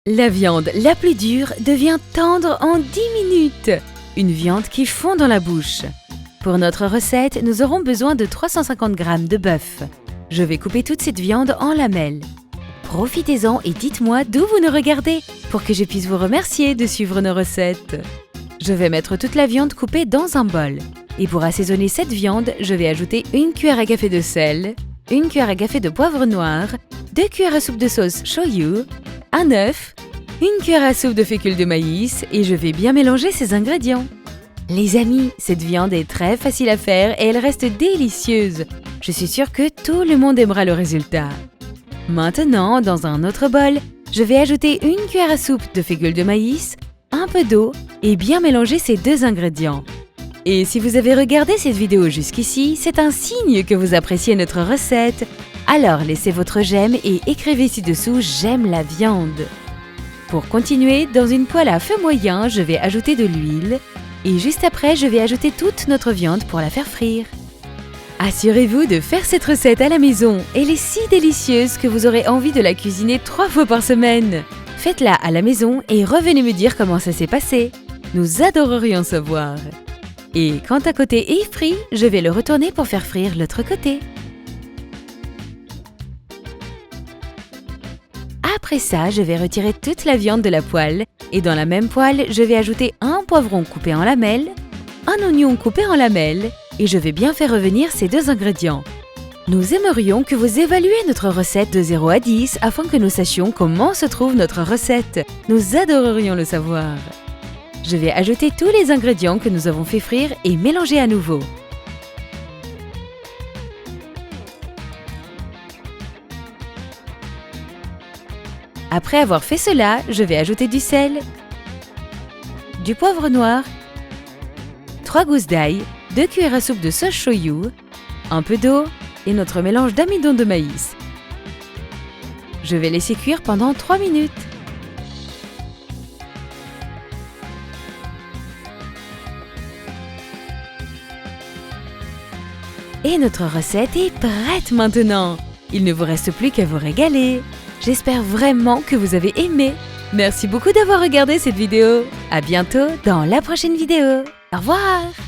La viande la plus dure devient tendre en 10 minutes. Une viande qui fond dans la bouche. Pour notre recette, nous aurons besoin de 350 g de bœuf. Je vais couper toute cette viande en lamelles. Profitez-en et dites-moi d'où vous nous regardez pour que je puisse vous remercier de suivre nos recettes. Je vais mettre toute la viande coupée dans un bol. Et pour assaisonner cette viande, je vais ajouter 1 cuillère à café de sel, 1 cuillère à café de poivre noir, 2 cuillères à soupe de sauce shoyu, un œuf, 1 cuillère à soupe de fécule de maïs et je vais bien mélanger ces ingrédients. Les amis, cette viande est très facile à faire et elle reste délicieuse. Je suis sûre que tout le monde aimera le résultat. Maintenant, dans un autre bol, je vais ajouter 1 cuillère à soupe de fécule de maïs, un peu d'eau et bien mélanger ces deux ingrédients. Et si vous avez regardé cette vidéo jusqu'ici, c'est un signe que vous appréciez notre recette. Alors laissez votre j'aime et écrivez ci-dessous « J'aime la viande ». Pour continuer, dans une poêle à feu moyen, je vais ajouter de l'huile. Et juste après, je vais ajouter toute notre viande pour la faire frire. Assurez-vous de faire cette recette à la maison. Elle est si délicieuse que vous aurez envie de la cuisiner 3 fois par semaine. Faites-la à la maison et revenez me dire comment ça s'est passé. Nous adorerions savoir. Et quand un côté est frit, je vais le retourner pour faire frire l'autre côté. Après ça, je vais retirer toute la viande de la poêle et dans la même poêle, je vais ajouter un poivron coupé en lamelles, un oignon coupé en lamelles et je vais bien faire revenir ces deux ingrédients. Nous aimerions que vous évaluiez notre recette de 0 à 10 afin que nous sachions comment se trouve notre recette. Nous adorerions le savoir. Je vais ajouter tous les ingrédients que nous avons fait frire et mélanger à nouveau. Après avoir fait cela, je vais ajouter du sel, du poivre noir, 3 gousses d'ail, 2 cuillères à soupe de sauce shoyu, un peu d'eau et notre mélange d'amidon de maïs. Je vais laisser cuire pendant 3 minutes. Et notre recette est prête maintenant. Il ne vous reste plus qu'à vous régaler. J'espère vraiment que vous avez aimé. Merci beaucoup d'avoir regardé cette vidéo. À bientôt dans la prochaine vidéo. Au revoir!